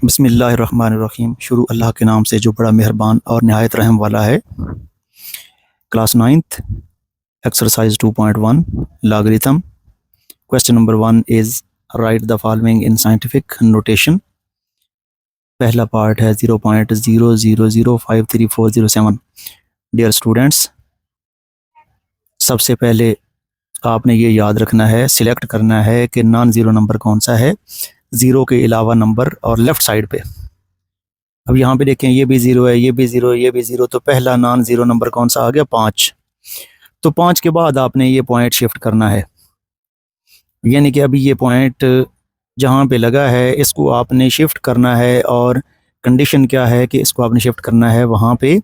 बिस्मिल्लाहिर्रहमानिर्रहीम। शुरू अल्लाह के नाम से जो बड़ा मेहरबान और नहायत रहम वाला है। Class 9th exercise 2.1 logarithm. Question number 1 is right the following in scientific notation. पहला पार्ट है 0.00053407। डियर स्टूडेंट्स, सबसे पहले आपने ये याद रखना है, सिलेक्ट करना है कि नॉन ज़ीरो नंबर कौन सा है, ज़ीरो के अलावा नंबर और लेफ़्ट साइड पे। अब यहाँ पे देखें, ये भी ज़ीरो है, ये भी ज़ीरो, ये भी ज़ीरो, तो पहला नॉन ज़ीरो नंबर कौन सा आ गया? 5। तो 5 के बाद आपने ये पॉइंट शिफ्ट करना है, यानी कि अभी ये पॉइंट जहाँ पे लगा है इसको आपने शिफ्ट करना है। और कंडीशन क्या है कि इसको आपने शिफ्ट करना है वहाँ पे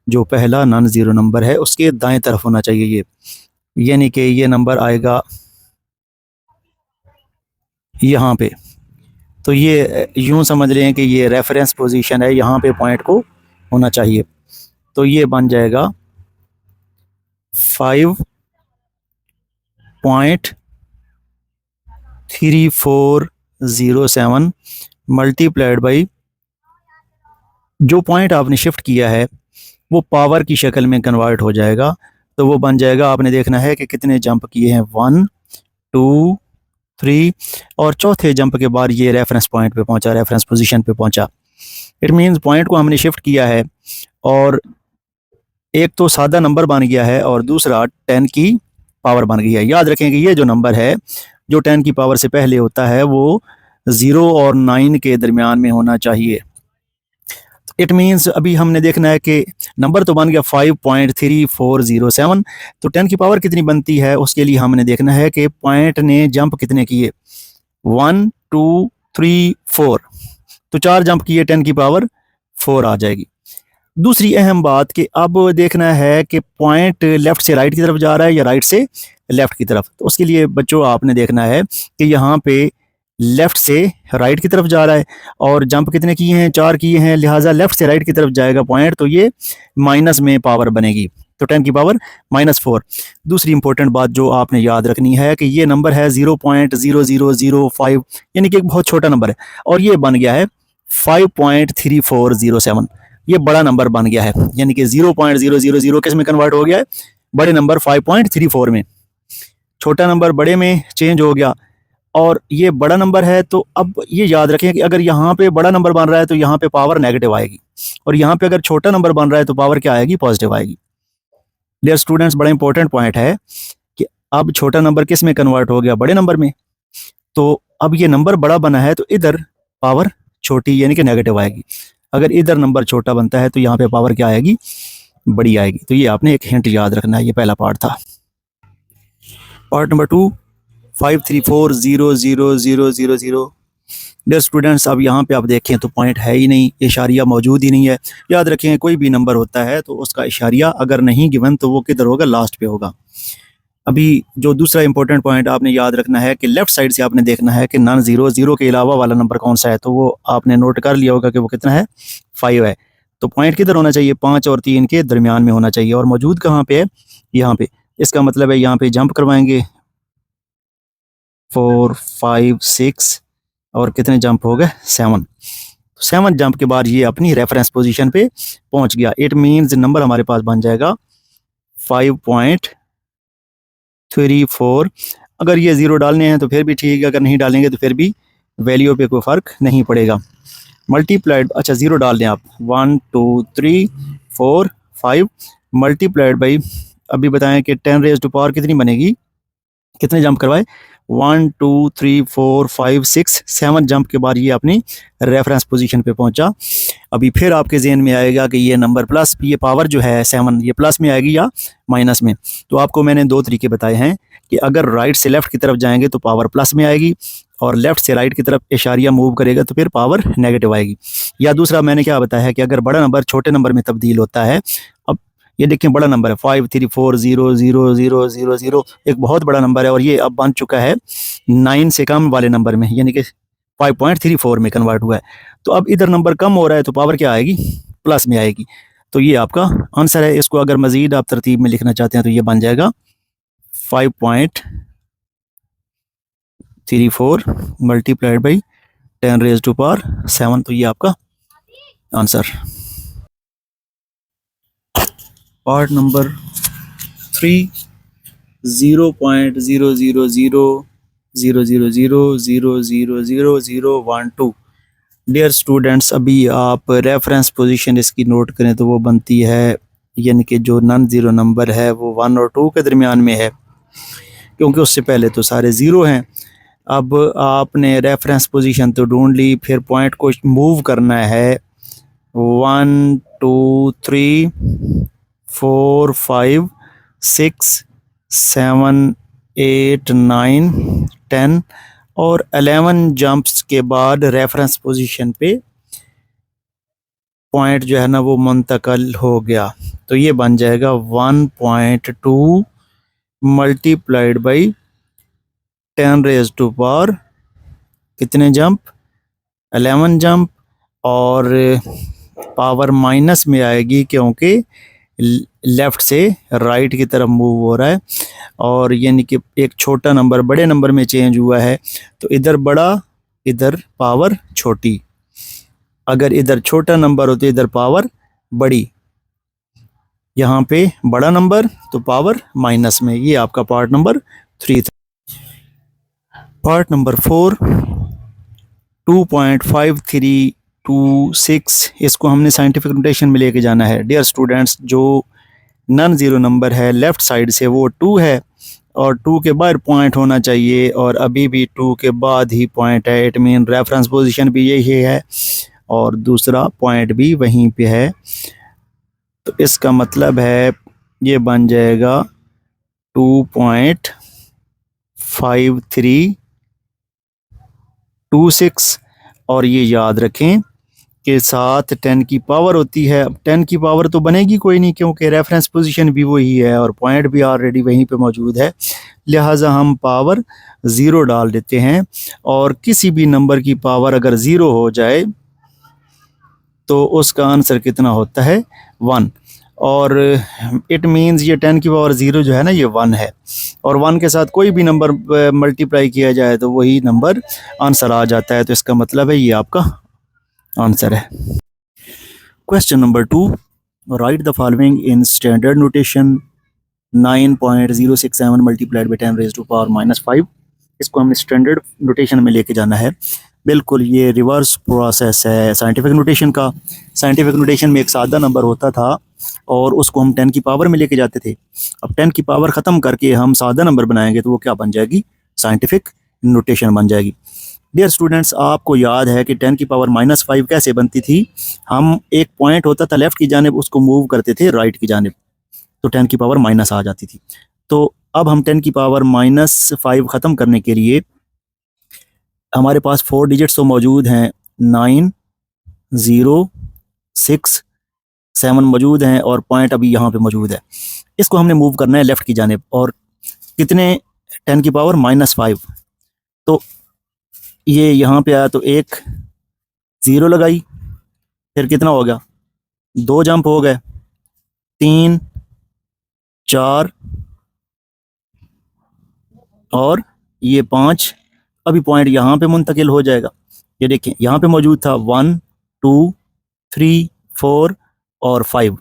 जो पहला नॉन ज़ीरो नंबर है उसके दाएं तरफ होना चाहिए ये, यानी कि ये नंबर आएगा यहाँ पे। तो ये यूँ समझ रहे हैं कि ये रेफरेंस पोजीशन है, यहाँ पे पॉइंट को होना चाहिए। तो ये बन जाएगा 5.3407 मल्टीप्लाइड बाई जो पॉइंट आपने शिफ्ट किया है वो पावर की शक्ल में कन्वर्ट हो जाएगा। तो वो बन जाएगा, आपने देखना है कि कितने जंप किए हैं, 1 2 3, और चौथे जंप के बाद ये रेफरेंस पॉइंट पे पहुंचा, रेफरेंस पोजीशन पे पहुंचा। इट मींस पॉइंट को हमने शिफ्ट किया है और एक तो सादा नंबर बन गया है और दूसरा 10 की पावर बन गई है। याद रखें कि ये जो नंबर है जो 10 की पावर से पहले होता है वो 0 और 9 के दरमियान में होना चाहिए। इट मींस अभी हमने देखना है कि नंबर तो बन गया 5.3407, तो 10 की पावर कितनी बनती है उसके लिए हमने देखना है कि पॉइंट ने जंप कितने किए, 1 2 3 4, तो 4 जंप किए, 10 की पावर 4 आ जाएगी। दूसरी अहम बात कि अब देखना है कि पॉइंट लेफ़्ट से राइट की तरफ जा रहा है या राइट से लेफ़्ट की तरफ। तो उसके लिए बच्चों आपने देखना है कि यहाँ पे लेफ़्ट से राइट की तरफ जा रहा है और जंप कितने किए हैं, 4 किए हैं, लिहाजा लेफ़्ट से राइट की तरफ जाएगा पॉइंट, तो ये माइनस में पावर बनेगी, तो 10 की पावर -4। दूसरी इंपॉर्टेंट बात जो आपने याद रखनी है कि ये नंबर है 0.0005, यानी कि एक बहुत छोटा नंबर है, और ये बन गया है 5.3407। ये बड़ा नंबर बन गया है, यानी कि 0.000 किस में कन्वर्ट हो गया है, बड़े नंबर 5.34 में। छोटा नंबर बड़े में चेंज हो गया और ये बड़ा नंबर है। तो अब ये याद रखें कि अगर यहाँ पे बड़ा नंबर बन रहा है तो यहाँ पे पावर नेगेटिव आएगी, और यहाँ पे अगर छोटा नंबर बन रहा है तो पावर क्या आएगी, पॉजिटिव आएगी। डियर स्टूडेंट्स, बड़ा इंपॉर्टेंट पॉइंट है कि अब छोटा नंबर किस में कन्वर्ट हो गया, बड़े नंबर में। तो अब ये नंबर बड़ा बना है तो इधर पावर छोटी यानी कि नेगेटिव आएगी। अगर इधर नंबर छोटा बनता है तो यहाँ पे पावर क्या आएगी, बड़ी आएगी। तो ये आपने एक हिंट याद रखना है। ये पहला पार्ट था। Part number 2, 534000000। डियर स्टूडेंट्स, अब यहाँ पे आप देखें तो पॉइंट है ही नहीं, इशारिया मौजूद ही नहीं है। याद रखें कोई भी नंबर होता है तो उसका इशारिया अगर नहीं गिवन तो वो किधर होगा, लास्ट पे होगा। अभी जो दूसरा इंपॉर्टेंट पॉइंट आपने याद रखना है कि लेफ्ट साइड से आपने देखना है कि नॉन ज़ीरो, ज़ीरो के अलावा वाला नंबर कौन सा है, तो वो आपने नोट कर लिया होगा कि वो कितना है, 5 है। तो पॉइंट किधर होना चाहिए, 5 और 3 के दरमियान में होना चाहिए, और मौजूद कहाँ पे है, यहाँ पे। इसका मतलब है यहाँ पे जंप करवाएंगे 4 5 6, और कितने जंप हो गए, 7। 7 जंप के बाद ये अपनी रेफरेंस पोजीशन पे पहुंच गया। इट मींस नंबर हमारे पास बन जाएगा 5.34। अगर ये ज़ीरो डालने हैं तो फिर भी ठीक है, अगर नहीं डालेंगे तो फिर भी वैल्यू पे कोई फ़र्क नहीं पड़ेगा। मल्टीप्लाइड, अच्छा ज़ीरो डाल दें आप, 1 2 3 4 5 मल्टीप्लाइड बाई, अभी बताएं कि 10 रेज़ टू पावर कितनी बनेगी, कितने जंप करवाए, 1 2 3 4 5 6 7 जंप के बाद ये अपनी रेफरेंस पोजीशन पे पहुंचा। अभी फिर आपके जहन में आएगा कि ये नंबर प्लस, ये पावर जो है 7, ये प्लस में आएगी या माइनस में। तो आपको मैंने 2 तरीके बताए हैं कि अगर राइट से लेफ़्ट की तरफ जाएंगे तो पावर प्लस में आएगी, और लेफ़्ट से राइट की तरफ इशारिया मूव करेगा तो फिर पावर नेगेटिव आएगी। या दूसरा मैंने क्या बताया है कि अगर बड़ा नंबर छोटे नंबर में तब्दील होता है, अब ये देखें बड़ा नंबर है 534000000, एक बहुत बड़ा नंबर है, और ये अब बन चुका है 9 से कम वाले नंबर में, यानी कि 5.34 में कन्वर्ट हुआ है। तो अब इधर नंबर कम हो रहा है तो पावर क्या आएगी, प्लस में आएगी। तो ये आपका आंसर है। इसको अगर मज़ीद आप तरतीब में लिखना चाहते हैं तो ये बन जाएगा 5.34 multiplied by 10 raise to power 7, तो ये आपका answer. Part number 3, 0.0000000000012। Dear students, अभी आप रेफरेंस पोजीशन इसकी नोट करें तो वो बनती है, यानी कि जो नॉन ज़ीरो नंबर है वो 1 और 2 के दरमियान में है, क्योंकि उससे पहले तो सारे ज़ीरो हैं। अब आपने रेफरेंस पोजीशन तो ढूंढ ली, फिर पॉइंट को मूव करना है 1 2 3 4 5 6 7 8 9 10 और 11 जंप्स के बाद रेफरेंस पोजीशन पे पॉइंट जो है ना वो मुंतकल हो गया, तो ये बन जाएगा 1.2 multiplied by 10 raise to power कितने जंप, 11 जंप, और पावर माइनस में आएगी क्योंकि लेफ़्ट से राइट की तरफ मूव हो रहा है, और यानी कि एक छोटा नंबर बड़े नंबर में चेंज हुआ है, तो इधर बड़ा इधर पावर छोटी, अगर इधर छोटा नंबर हो तो इधर पावर बड़ी, यहाँ पे बड़ा नंबर तो पावर माइनस में। ये आपका पार्ट नंबर 3 था। पार्ट नंबर 4, 2.5326, इसको हमने साइंटिफिक नोटेशन में लेके जाना है। डियर स्टूडेंट्स, जो नॉन ज़ीरो नंबर है लेफ़्ट साइड से वो 2 है, और 2 के बाद पॉइंट होना चाहिए, और अभी भी 2 के बाद ही पॉइंट है। इट मीन रेफरेंस पोजीशन भी यही है और दूसरा पॉइंट भी वहीं पे है, तो इसका मतलब है ये बन जाएगा 2.5326, और ये याद रखें के साथ 10 की पावर होती है। अब 10 की पावर तो बनेगी कोई नहीं, क्योंकि रेफरेंस पोजीशन भी वही है और पॉइंट भी ऑलरेडी वहीं पे मौजूद है, लिहाजा हम पावर ज़ीरो डाल देते हैं, और किसी भी नंबर की पावर अगर ज़ीरो हो जाए तो उसका आंसर कितना होता है 1, और इट मींस ये 10 की पावर ज़ीरो जो है ना ये 1 है, और 1 के साथ कोई भी नंबर मल्टीप्लाई किया जाए तो वही नंबर आंसर आ जाता है, तो इसका मतलब है ये आपका आंसर है। Question number 2, write the following in standard notation. 9.067 multiplied by 10 raise to power -5, इसको हमने स्टैंडर्ड नोटेशन में लेके जाना है। बिल्कुल ये रिवर्स प्रोसेस है साइंटिफिक नोटेशन का। साइंटिफिक नोटेशन में एक सादा नंबर होता था और उसको हम 10 की पावर में लेके जाते थे। अब 10 की पावर ख़त्म करके हम सादा नंबर बनाएंगे तो वो क्या बन जाएगी, साइंटिफिक नोटेशन बन जाएगी। डियर स्टूडेंट्स, आपको याद है कि 10 की पावर -5 कैसे बनती थी, हम एक पॉइंट होता था लेफ़्ट की जानिब, उसको मूव करते थे राइट की जानिब, तो 10 की पावर माइनस आ जाती थी। तो अब हम 10 की पावर -5 ख़त्म करने के लिए हमारे पास 4 डिजिट्स तो मौजूद हैं, 9 0 6 7 मौजूद हैं, और पॉइंट अभी यहाँ पे मौजूद है। इसको हमने मूव करना है लेफ़्ट की जानिब, और कितने 10 की पावर -5, तो ये यहाँ पे आया तो एक 0 लगाई, फिर कितना हो गया 2 जंप हो गए, 3 4 और ये 5, अभी पॉइंट यहाँ पे मुंतकिल हो जाएगा। ये देखें यहाँ पे मौजूद था 1 2 3 4 और 5,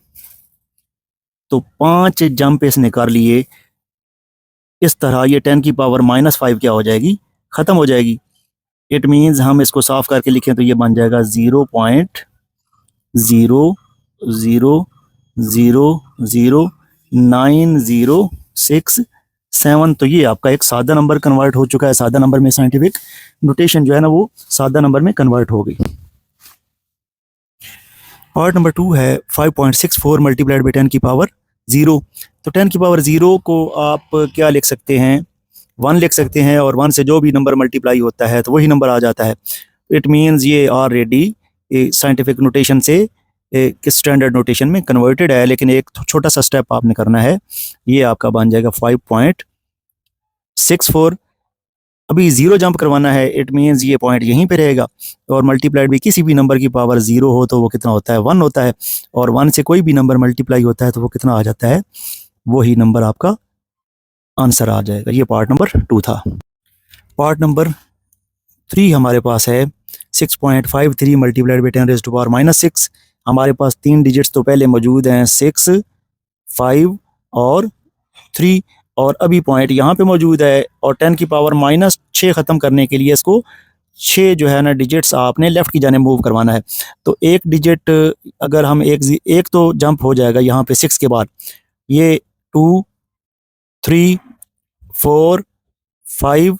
तो 5 जंप इसने कर लिए। इस तरह ये 10 की पावर -5 क्या हो जाएगी, ख़त्म हो जाएगी। इट मीन्स हम इसको साफ करके लिखें तो ये बन जाएगा 0.0000906 तो ये आपका एक सादा नंबर कन्वर्ट हो चुका है। सादा नंबर में साइंटिफिक नोटेशन जो है ना वो सादा नंबर में कन्वर्ट हो गई। पार्ट नंबर 2 है 5.64 मल्टीप्लाइड बाई 10 की पावर 0। तो 10 की पावर 0 को आप क्या लिख सकते हैं, 1 लिख सकते हैं, और 1 से जो भी नंबर मल्टीप्लाई होता है तो वही नंबर आ जाता है। इट मीन्स ये ऑलरेडी साइंटिफिक नोटेशन से स्टैंडर्ड नोटेशन में कन्वर्टेड है, लेकिन एक छोटा सा स्टेप आपने करना है। ये आपका बन जाएगा 5.64। अभी 0 जंप करवाना है, इट मीन्स ये पॉइंट यहीं पे रहेगा, और मल्टीप्लाइड भी किसी भी नंबर की पावर 0 हो तो वो कितना होता है 1 होता है, और 1 से कोई भी नंबर मल्टीप्लाई होता है तो वो कितना आ जाता है, वही नंबर आपका आंसर आ जाएगा। ये पार्ट नंबर 2 था। पार्ट नंबर 3 हमारे पास है 6.53 मल्टीप्लाइड बाई 10⁻⁻6। हमारे पास 3 डिजिट्स तो पहले मौजूद हैं, 6, 5 और 3, और अभी पॉइंट यहाँ पे मौजूद है। और 10⁻⁻6 ख़त्म करने के लिए इसको 6 जो है ना डिजिट्स आपने लेफ़्ट की जाने मूव करवाना है। तो एक डिजिट अगर हम एक तो जंप हो जाएगा यहाँ पे 6 के बाद, ये 2, 3, 4, 5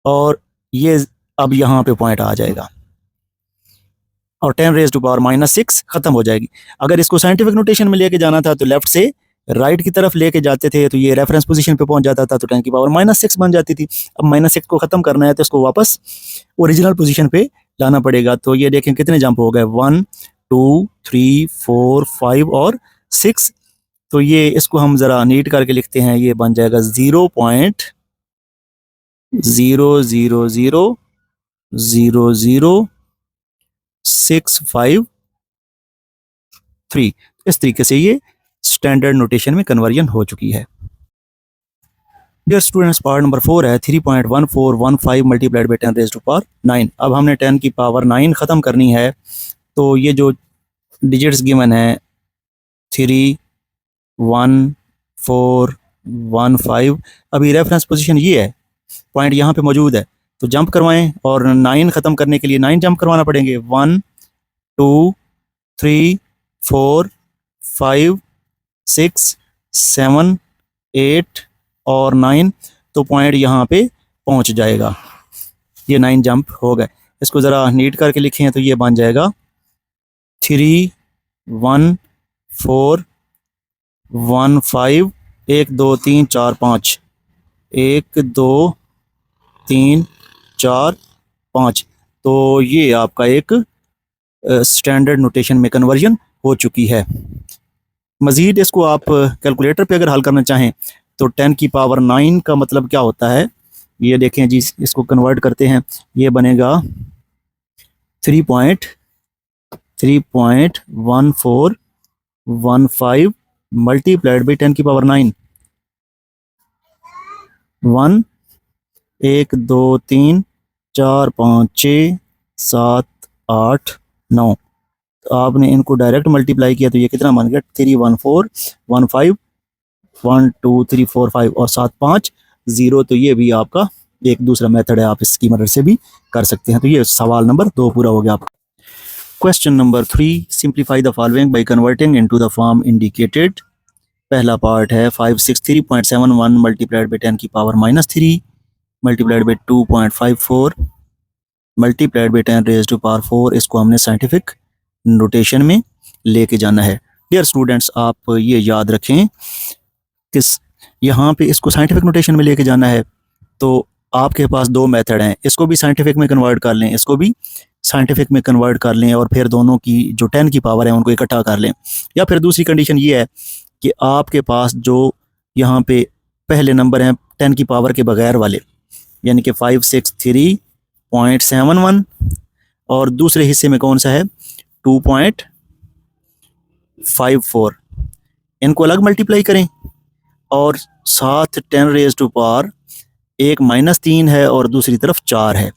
और ये अब यहाँ पे पॉइंट आ जाएगा और 10⁻⁻6 ख़त्म हो जाएगी। अगर इसको साइंटिफिक नोटेशन में लेके जाना था तो लेफ्ट से राइट की तरफ लेके जाते थे, तो ये रेफरेंस पोजीशन पे पहुंच जाता था, तो 10⁻⁻6 बन जाती थी। अब -6 को ख़त्म करना है तो इसको वापस ओरिजिनल पोजीशन पे लाना पड़ेगा। तो ये देखें कितने जंप हो गए, 1, 2, 3, 4, 5 और 6। तो ये इसको हम ज़रा नीट करके लिखते हैं, ये बन जाएगा 0.000000653। इस तरीके से ये स्टैंडर्ड नोटेशन में कन्वर्जन हो चुकी है। डियर स्टूडेंट्स, पार्ट नंबर 4 है 3.1415 मल्टीप्लाइड बाई 10⁻9। अब हमने 10 की पावर 9 ख़त्म करनी है। तो ये जो डिजिट्स गिवन है 3, 1, 4, 1, 5, अभी रेफरेंस पोजीशन ये है, पॉइंट यहाँ पे मौजूद है। तो जंप करवाएं और 9 ख़त्म करने के लिए 9 जंप करवाना पड़ेंगे, 1, 2, 3, 4, 5, 6, 7, 8 और 9। तो पॉइंट यहाँ पे पहुँच जाएगा। ये 9 जंप हो गए। इसको ज़रा नीट करके लिखें तो ये बन जाएगा 3, 1, 4, 1, 5, 1, 2, 3, 4, 5, 1, 2, 3, 4, 5। तो ये आपका एक स्टैंडर्ड नोटेशन में कन्वर्जन हो चुकी है। मज़ीद इसको आप कैलकुलेटर पे अगर हल करना चाहें तो 10 की पावर 9 का मतलब क्या होता है, ये देखें जी, इसको कन्वर्ट करते हैं, ये बनेगा 3.1415 मल्टीप्लाइड बाई 10 की पावर 9। 1, 1, 2, 3, 4, 5, 6, 7, 8, 9। तो आपने इनको डायरेक्ट मल्टीप्लाई किया तो ये कितना बन गया, 31415 1, 2, 3, 4, 5 और 7, 5, 0। तो ये भी आपका एक दूसरा मेथड है, आप इसकी मदद से भी कर सकते हैं। तो ये सवाल नंबर 2 पूरा हो गया आपका। Question number 3, simplify the following by converting into the form indicated. पहला पार्ट है 563.71 मल्टीप्लाइड बाई 10 की power -3 multiplied by 2.54 multiplied by 10⁻⁴। इसको हमने साइंटिफिक नोटेशन में लेके जाना है। डियर स्टूडेंट्स, आप ये याद रखें कि यहाँ पे इसको साइंटिफिक नोटेशन में लेके जाना है तो आपके पास 2 मेथड हैं। इसको भी साइंटिफिक में कन्वर्ट कर लें, इसको भी साइंटिफिक में कन्वर्ट कर लें, और फिर दोनों की जो 10 की पावर है उनको इकट्ठा कर लें। या फिर दूसरी कंडीशन ये है कि आपके पास जो यहाँ पे पहले नंबर हैं 10 की पावर के बगैर वाले, यानी कि 563.71, और दूसरे हिस्से में कौन सा है 2.54, इनको अलग मल्टीप्लाई करें और साथ 10⁻⁻, एक -3 है और दूसरी तरफ 4 है,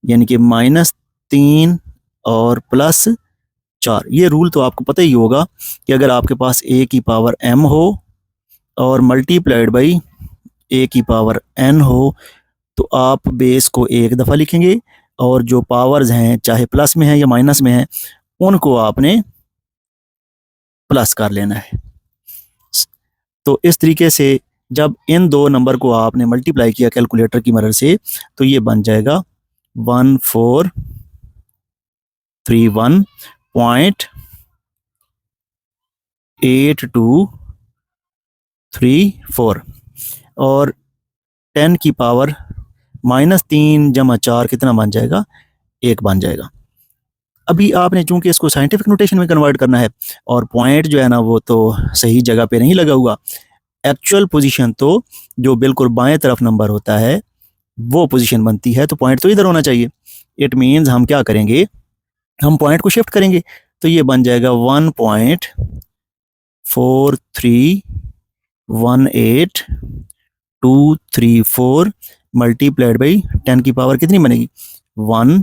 यानी कि -3 और +4। ये रूल तो आपको पता ही होगा कि अगर आपके पास a की पावर m हो और मल्टीप्लाइड बाई a की पावर n हो तो आप बेस को एक दफ़ा लिखेंगे और जो पावर्स हैं चाहे प्लस में है या माइनस में है उनको आपने प्लस कर लेना है। तो इस तरीके से जब इन 2 नंबर को आपने मल्टीप्लाई किया कैलकुलेटर की मदद से तो ये बन जाएगा 1431.8234 और 10 की पावर -3 + 4 कितना बन जाएगा, 1 बन जाएगा। अभी आपने चूंकि इसको साइंटिफिक नोटेशन में कन्वर्ट करना है और पॉइंट जो है ना वो तो सही जगह पे नहीं लगा हुआ, एक्चुअल पोजीशन तो जो बिल्कुल बाएं तरफ नंबर होता है वो पोजीशन बनती है, तो पॉइंट तो इधर होना चाहिए। इट मीन्स हम क्या करेंगे, हम पॉइंट को शिफ्ट करेंगे तो ये बन जाएगा 1.4318.234 मल्टीप्लाइड बाई 10 की पावर कितनी बनेगी 1,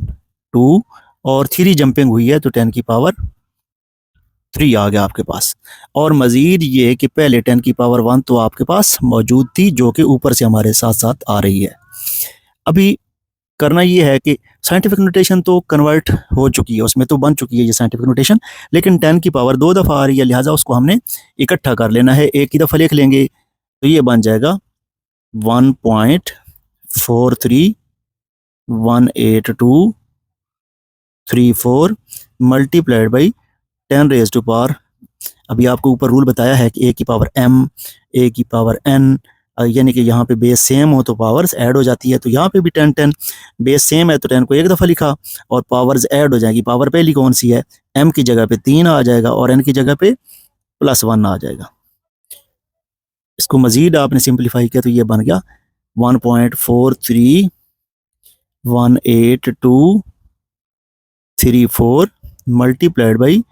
2 और 3 जंपिंग हुई है तो 10 की पावर 3 आ गया आपके पास। और मज़ीद ये कि पहले 10 की पावर 1 तो आपके पास मौजूद थी जो कि ऊपर से हमारे साथ साथ आ रही है। अभी करना ये है कि साइंटिफिक नोटेशन तो कन्वर्ट हो चुकी है, उसमें तो बन चुकी है ये साइंटिफिक नोटेशन, लेकिन 10 की पावर 2 दफ़ा आ रही है, लिहाजा उसको हमने इकट्ठा कर लेना है। एक ही दफ़ा लिख लेंगे तो ये बन जाएगा 1.431823 multiplied by 10 raise to power. अभी आपको ऊपर रूल बताया है कि ए की पावर m, ए की पावर n, यानी कि यहाँ पे बेस सेम हो तो पावर्स ऐड हो जाती है। तो यहाँ पे भी 10 बेस सेम है तो 10 को एक दफ़ा लिखा और पावर्स ऐड हो जाएगी। पावर पहली कौन सी है, m की जगह पे 3 आ जाएगा और n की जगह पे +1 आ जाएगा। इसको मज़ीद आपने सिंप्लीफाई किया तो ये बन गया 1.4318234 multiplied by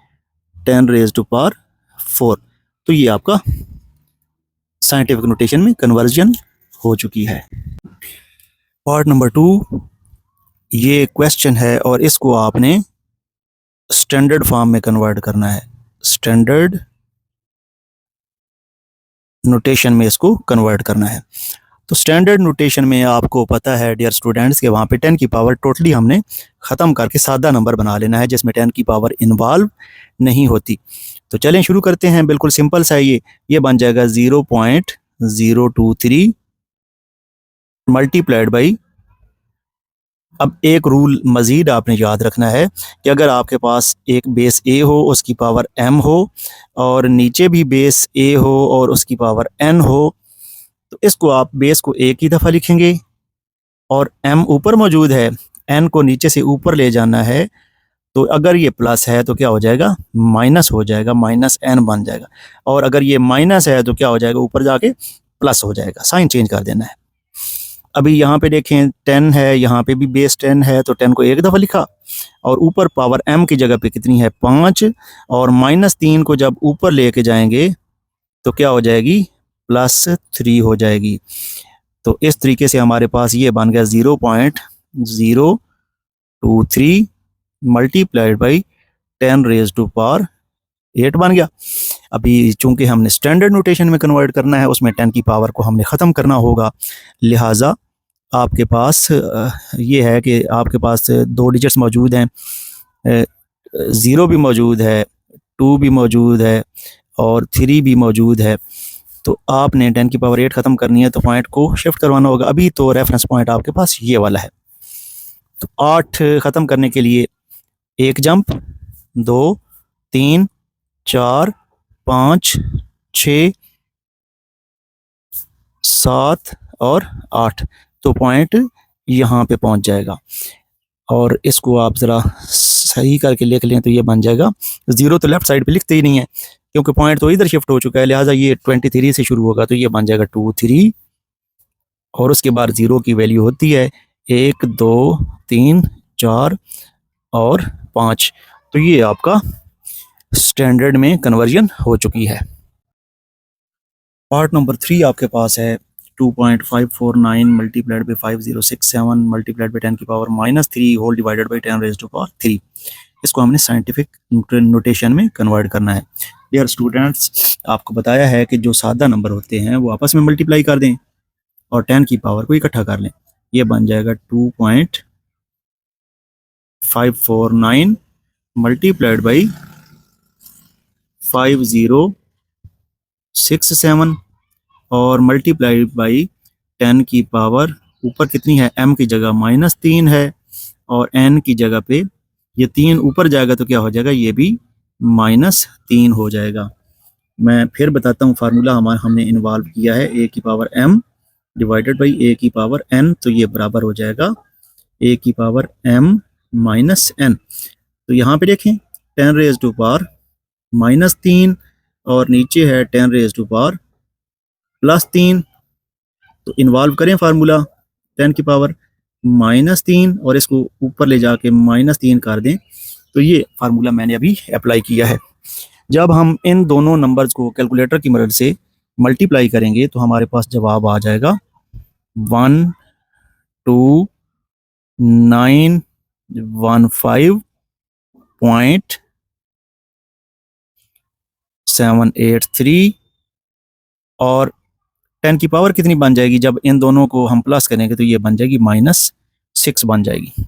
10 raise to power 4। तो ये आपका साइंटिफिक नोटेशन में कन्वर्जन हो चुकी है। पार्ट नंबर 2 ये क्वेश्चन है और इसको आपने स्टैंडर्ड फॉर्म में कन्वर्ट करना है। स्टैंडर्ड नोटेशन में इसको कन्वर्ट करना है। तो स्टैंडर्ड नोटेशन में आपको पता है डियर स्टूडेंट्स कि वहाँ पे 10 की पावर टोटली हमने ख़त्म करके सादा नंबर बना लेना है जिसमें 10 की पावर इन्वॉल्व नहीं होती। तो चलें शुरू करते हैं। बिल्कुल सिंपल सा ये बन जाएगा 0.023 मल्टीप्लाइड बाई, अब एक रूल मज़ीद आपने याद रखना है कि अगर आपके पास एक बेस ए हो उसकी पावर m हो और नीचे भी बेस ए हो और उसकी पावर n हो तो इसको आप बेस को एक ही दफ़ा लिखेंगे और m ऊपर मौजूद है, n को नीचे से ऊपर ले जाना है। तो अगर ये प्लस है तो क्या हो जाएगा, माइनस हो जाएगा, -n बन जाएगा। और अगर ये माइनस है तो क्या हो जाएगा, ऊपर जाके प्लस हो जाएगा। साइन चेंज कर देना है। अभी यहाँ पे देखें 10 है, यहाँ पे भी बेस 10 है तो 10 को एक दफ़ा लिखा और ऊपर पावर m की जगह पे कितनी है 5 और -3 को जब ऊपर लेके जाएंगे तो क्या हो जाएगी, +3 हो जाएगी। तो इस तरीके से हमारे पास ये बन गया 0.023 multiplied by 10 raise to power 8 बन गया। अभी चूंकि हमने स्टैंडर्ड नोटेशन में कन्वर्ट करना है उसमें 10 की पावर को हमने ख़त्म करना होगा, लिहाजा आपके पास ये है कि आपके पास 2 डिजिट्स मौजूद हैं, 0 भी मौजूद है, 2 भी मौजूद है और 3 भी मौजूद है। तो आपने 10 की पावर 8 ख़त्म करनी है तो पॉइंट को शिफ्ट करवाना होगा। अभी तो रेफरेंस पॉइंट आपके पास ये वाला है। तो 8 ख़त्म करने के लिए एक जंप, 2, 3, 4, 5, 6, 7 और 8, तो पॉइंट यहाँ पे पहुँच जाएगा। और इसको आप ज़रा सही करके लिख लें तो ये बन जाएगा 0 तो लेफ़्ट साइड पे लिखते ही नहीं है क्योंकि पॉइंट तो इधर शिफ्ट हो चुका है, लिहाजा ये 23 से शुरू होगा तो ये बन जाएगा 2, 3 और उसके बाद 0 की वैल्यू होती है 1, 2, 3, 4 और 5। तो ये आपका स्टैंडर्ड में कन्वर्जन हो चुकी है। पार्ट नंबर 3 आपके पास है 2.549 मल्टीप्लाइड बाई 5067 मल्टीप्लाइड बाई 10 की power -3 whole divided by 10 raise to power 3। इसको हमने साइंटिफिक नोटेशन में कन्वर्ट करना है। डियर स्टूडेंट्स, आपको बताया है कि जो सादा नंबर होते हैं वो आपस में मल्टीप्लाई कर दें और 10 की पावर को इकट्ठा कर लें। ये बन जाएगा 2.549 मल्टीप्लाइड बाई 5067 और मल्टीप्लाई बाई 10 की पावर ऊपर कितनी है, m की जगह -3 है और n की जगह पे ये 3 ऊपर जाएगा तो क्या हो जाएगा, ये भी -3 हो जाएगा। मैं फिर बताता हूँ फार्मूला हमने इन्वॉल्व किया है a की power m divided by a की पावर n, तो ये बराबर हो जाएगा a की पावर m माइनस n। तो यहाँ पे देखें 10 रेज टू पावर -3 और नीचे है 10 रेज टू पावर +3। तो इन्वॉल्व करें फार्मूला 10 की पावर -3 और इसको ऊपर ले जाके -3 कर दें तो ये फार्मूला मैंने अभी अप्लाई किया है। जब हम इन दोनों नंबर्स को कैलकुलेटर की मदद से मल्टीप्लाई करेंगे तो हमारे पास जवाब आ जाएगा 1297 15.783 और 10 की पावर कितनी बन जाएगी जब इन दोनों को हम प्लस करेंगे तो ये बन जाएगी -6 बन जाएगी।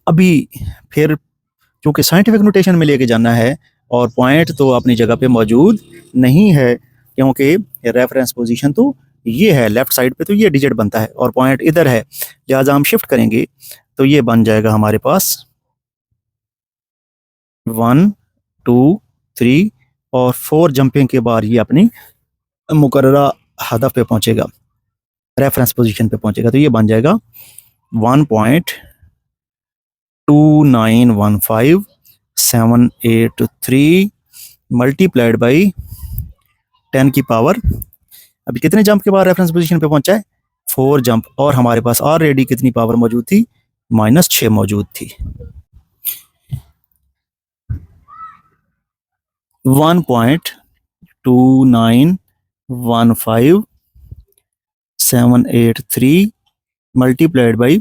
अभी फिर क्योंकि साइंटिफिक नोटेशन में लेके जाना है और पॉइंट तो अपनी जगह पे मौजूद नहीं है, क्योंकि रेफरेंस पोजीशन तो ये है लेफ्ट साइड पे, तो ये डिजिट बनता है और पॉइंट इधर है, लिहाजा हम शिफ्ट करेंगे तो ये बन जाएगा हमारे पास 1 2 3 और 4 जंपिंग के बाद ये अपनी मुकर्ररा हदफ पे पहुंचेगा, रेफरेंस पोजीशन पे पहुंचेगा, तो ये बन जाएगा 1.2915 मल्टीप्लाइड बाई 10 की पावर, अभी कितने जंप के बाद रेफरेंस पोजीशन पे पहुंचा है, 4 जंप, और हमारे पास ऑलरेडी कितनी पावर मौजूद थी, -6 मौजूद थी। 1.2915783 मल्टीप्लाइड बाई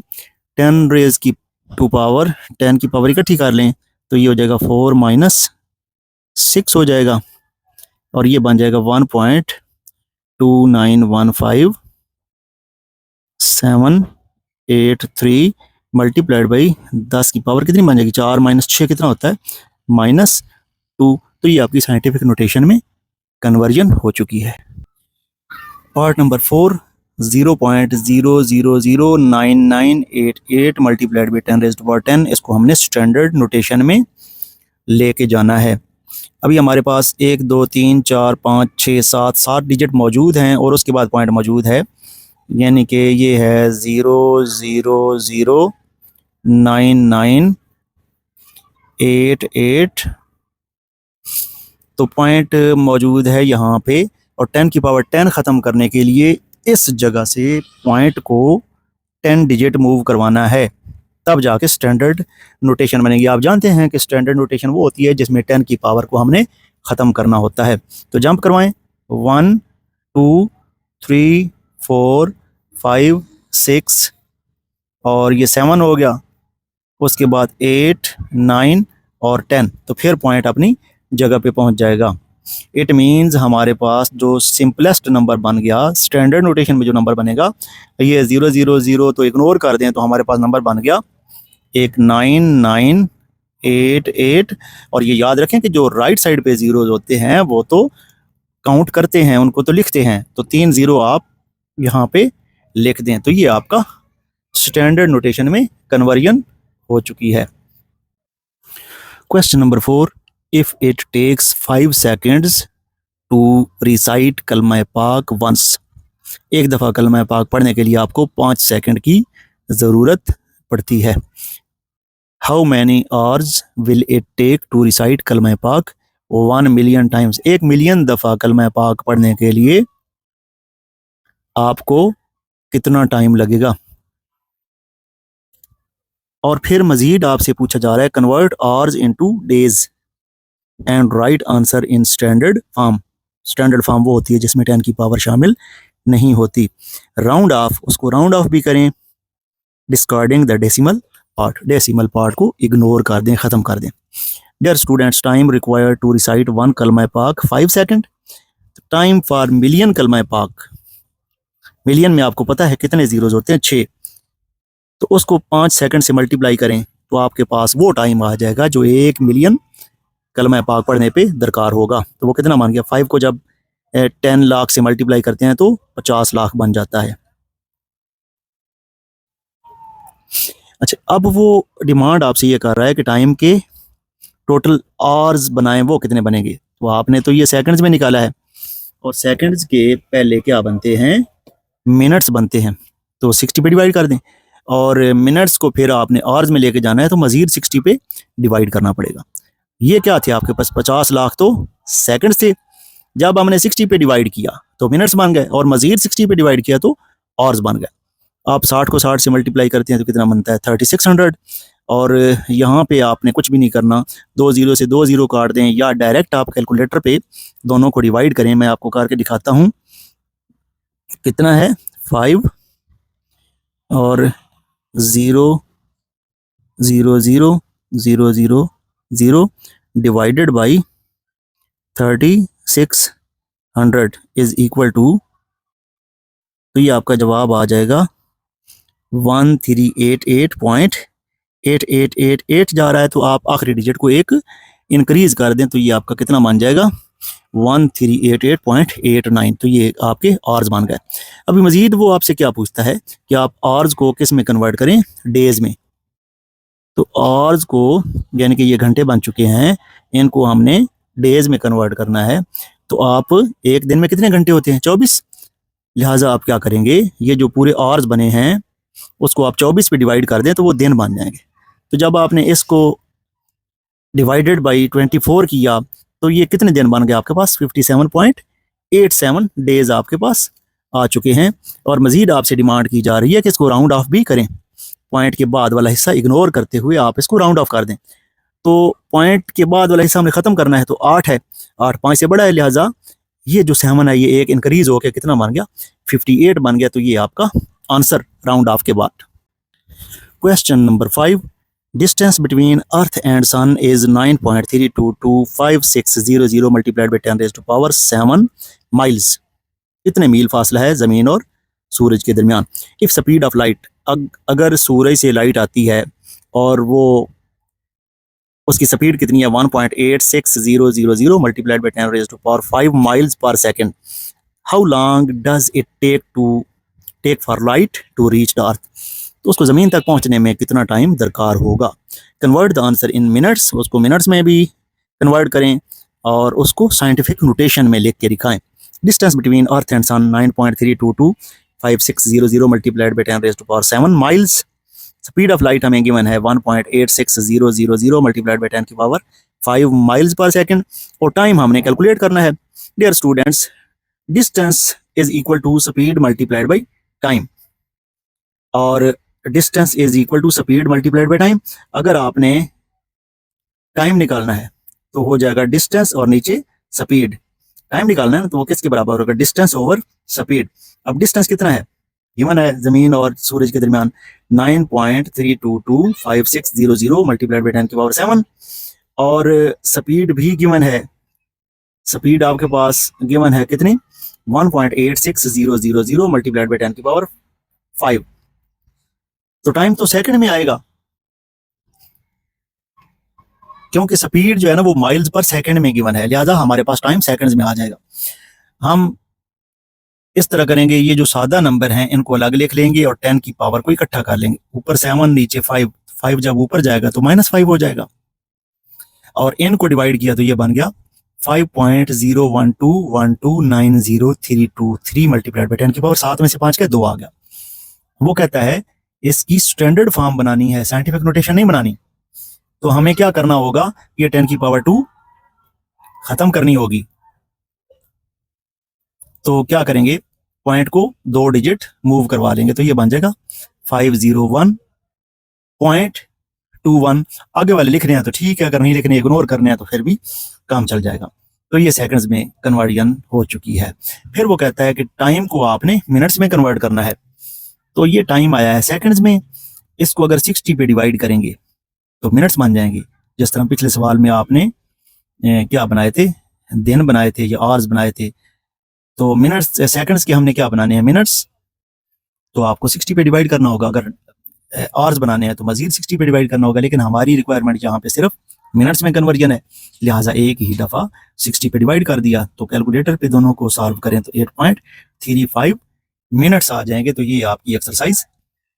10 रेज की 2 पावर, 10 की पावर इकट्ठी कर लें तो ये हो जाएगा 4 -6 हो जाएगा और ये बन जाएगा 1.2915783 मल्टीप्लाइड बाई 10 की पावर कितनी बन जाएगी, 4 -6 कितना होता है, -2। तो ये आपकी साइंटिफिक नोटेशन में कन्वर्जन हो चुकी है। पार्ट नंबर 4 0.000998 मल्टीप्लाइड बाई 10⁻10, इसको हमने स्टैंडर्ड नोटेशन में लेके जाना है। अभी हमारे पास 1 2 3 4 5 6 7 डिजिट मौजूद हैं और उसके बाद पॉइंट मौजूद है, यानी कि ये है 0.009988, तो पॉइंट मौजूद है यहाँ पे और 10 की पावर 10 ख़त्म करने के लिए इस जगह से पॉइंट को 10 डिजिट मूव करवाना है, तब जाके स्टैंडर्ड नोटेशन बनेगी। आप जानते हैं कि स्टैंडर्ड नोटेशन वो होती है जिसमें 10 की पावर को हमने ख़त्म करना होता है। तो जंप करवाएं, 1 2 3 4 5 6 और ये 7 हो गया, उसके बाद 8 9 और 10, तो फिर पॉइंट अपनी जगह पे पहुंच जाएगा। इट मीन्स हमारे पास जो सिंपलेस्ट नंबर बन गया स्टैंडर्ड नोटेशन में, जो नंबर बनेगा ये 000 तो इग्नोर कर दें, तो हमारे पास नंबर बन गया 19988। और ये याद रखें कि जो राइट साइड पे जीरोज होते हैं वो तो काउंट करते हैं, उनको तो लिखते हैं, तो 3 0 आप यहाँ पे लिख दें, तो ये आपका स्टैंडर्ड नोटेशन में कन्वर्जन हो चुकी है। Question number 4, if it takes 5 seconds to recite कलमा पाक वंस, एक दफ़ा कलमा पाक पढ़ने के लिए आपको 5 सेकंड की ज़रूरत पड़ती है। How many hours will it take to recite कलमा पाक 1 मिलियन टाइम्स, 1 मिलियन दफ़ा कलमा पाक पढ़ने के लिए आपको कितना टाइम लगेगा। और फिर मजीद आपसे पूछा जा रहा है convert hours into days and right answer in standard form. Standard form वो होती है जिसमें 10 की पावर शामिल नहीं होती। राउंड ऑफ, उसको राउंड ऑफ भी करें, discarding the decimal part, decimal part को इग्नोर कर दें, ख़त्म कर दें। Dear students, time required to recite 1 कलमा पाक 5 सेकंड, टाइम फॉर मिलियन कलमा पाक, मिलियन में आपको पता है कितने जीरोज होते हैं, 6, तो उसको 5 सेकंड से मल्टीप्लाई करें तो आपके पास वो टाइम आ जाएगा जो 1 मिलियन कलमा पाक पढ़ने पे दरकार होगा। तो वो कितना मान गया, 5 को जब 10 लाख से मल्टीप्लाई करते हैं तो 50 लाख बन जाता है। अच्छा, अब वो डिमांड आपसे ये कर रहा है कि टाइम के टोटल आवर्स बनाएं, वो कितने बनेंगे। तो आपने तो ये सेकंड्स में निकाला है और सेकंड्स के पहले क्या बनते हैं, मिनट्स बनते हैं, तो 60 पे डिवाइड कर दें और मिनट्स को फिर आपने आवर्स में लेके जाना है तो मजीद 60 पे डिवाइड करना पड़ेगा। ये क्या थे आपके पास, 50 लाख तो सेकंड्स थे, जब हमने 60 पे डिवाइड किया तो मिनट्स बन गए और मजीद 60 पे डिवाइड किया तो आवर्स बन गए। आप 60 को 60 से मल्टीप्लाई करते हैं तो कितना बनता है, 3600। और यहाँ पे आपने कुछ भी नहीं करना, 2 0 से 2 0 काट दें या डायरेक्ट आप कैलकुलेटर पे दोनों को डिवाइड करें। मैं आपको करके दिखाता हूँ कितना है, 5 और 0 0 0 0 0 0 divided by 3600 is equal to, तो ये आपका जवाब आ जाएगा 1388.8888 जा रहा है। तो आप आखिरी डिजिट को एक इंक्रीज कर दें तो ये आपका कितना बन जाएगा 1388.89। तो ये आपके आर्स बन गए। अभी मजीद वो आपसे क्या पूछता है कि आप आर्स को किस में कन्वर्ट करें, डेज में। तो आवर्स को यानी कि ये घंटे बन चुके हैं, इनको हमने डेज में कन्वर्ट करना है। तो आप एक दिन में कितने घंटे होते हैं 24, लिहाजा आप क्या करेंगे, ये जो पूरे आवर्स बने हैं उसको आप 24 पे डिवाइड कर दें तो वो दिन बन जाएंगे। तो जब आपने इसको डिवाइडेड बाई 24 किया तो ये कितने दिन बन गए आपके पास 57.87 डेज आपके पास आ चुके हैं। और मजीद आपसे डिमांड की जा रही है कि इसको राउंड ऑफ भी करें, पॉइंट के बाद वाला हिस्सा इग्नोर करते हुए आप इसको राउंड ऑफ कर दें। तो पॉइंट के बाद वाला हिस्सा हमने खत्म करना है, तो 8 है, 8 5 से बड़ा है, लिहाजा ये जो 7 है ये एक इंक्रीज होकर कितना बन गया 58 बन गया। तो ये आपका आंसर राउंड ऑफ के बाद। Question number 5, distance between earth and sun is 9.3225600 multiplied by 10⁻⁷ miles. कितने मील फासला है ज़मीन और सूरज के दरमियान। इफ़ स्पीड ऑफ लाइट, अगर सूरज से लाइट आती है और वो उसकी स्पीड कितनी है 1.86000 multiplied by 10⁻⁵ miles per second, how long does it take for light to reach the earth. तो उसको ज़मीन तक पहुंचने में कितना टाइम दरकार होगा। Convert the answer in minutes, उसको मिनट्स में भी कन्वर्ट करें और उसको साइंटिफिक नोटेशन में लिख के दिखाएं। Distance between earth and sun 9.3225600 multiplied by 10⁻⁷ miles. Speed of light हमें गिवन है 1.86000 multiplied by 10⁵ miles per second. और टाइम हमने कैलकुलेट करना है। Dear students, distance is equal to speed multiplied by time, और distance is equal to speed multiplied by time. अगर आपने time निकालना है तो हो जाएगा डिस्टेंस और नीचे स्पीड। टाइम निकालना है तो वो किसके बराबर होगा, डिस्टेंस ओवर स्पीड। अब डिस्टेंस कितना है गिवन है जमीन और सूरज के दरमियान 9.3225600 मल्टीप्लाइड बाई 10⁻⁷, और स्पीड भी गिवन है। स्पीड आपके पास गिवन है कितनी 1.86000 मल्टीप्लाइड बाई 10⁵। तो टाइम तो सेकंड में आएगा, क्योंकि स्पीड जो है ना वो माइल्स पर सेकंड में गिवन है, लिहाजा हमारे पास टाइम सेकंड्स में आ जाएगा। हम इस तरह करेंगे, ये जो सादा नंबर हैं इनको अलग लिख लेंगे और 10 की पावर को इकट्ठा कर लेंगे। ऊपर 7 नीचे 5, 5 जब ऊपर जाएगा तो -5 हो जाएगा, और n को डिवाइड किया तो ये बन गया 5.012129032 मल्टीप्लाइड बाई 10 की पावर 7 में से 5 का 2 आ गया। वो कहता है इसकी स्टैंडर्ड फॉर्म बनानी है, साइंटिफिक नोटेशन नहीं बनानी। तो हमें क्या करना होगा, ये 10 की पावर 2 खत्म करनी होगी। तो क्या करेंगे, पॉइंट को 2 डिजिट मूव करवा लेंगे तो ये बन जाएगा 501.21। आगे वाले लिख रहे हैं तो ठीक है, अगर नहीं लिखने इग्नोर करने हैं तो फिर भी काम चल जाएगा। तो ये सेकंड्स में कन्वर्जन हो चुकी है। फिर वो कहता है कि टाइम को आपने मिनट्स में कन्वर्ट करना है। तो ये टाइम आया है सेकंड्स में, इसको अगर 60 पे डिवाइड करेंगे तो मिनट्स बन जाएंगे। जिस तरह पिछले सवाल में आपने क्या बनाए थे, दिन बनाए थे या आवर्स बनाए थे, तो मिनट्स सेकंड्स के हमने क्या बनाने हैं मिनट्स, तो आपको 60 पे डिवाइड करना होगा। अगर आवर्स बनाने हैं तो मजीद 60 पे डिवाइड करना होगा, लेकिन हमारी रिक्वायरमेंट यहाँ पे सिर्फ मिनट्स में कन्वर्जन है, लिहाजा एक ही दफ़ा 60 पे डिवाइड कर दिया। तो कैलकुलेटर पे दोनों को सॉल्व करें तो 8.35 मिनट्स आ जाएंगे। तो ये आपकी एक्सरसाइज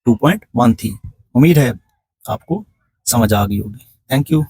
2.1 थी। उम्मीद है आपको समझ आ गई होगी। Thank you.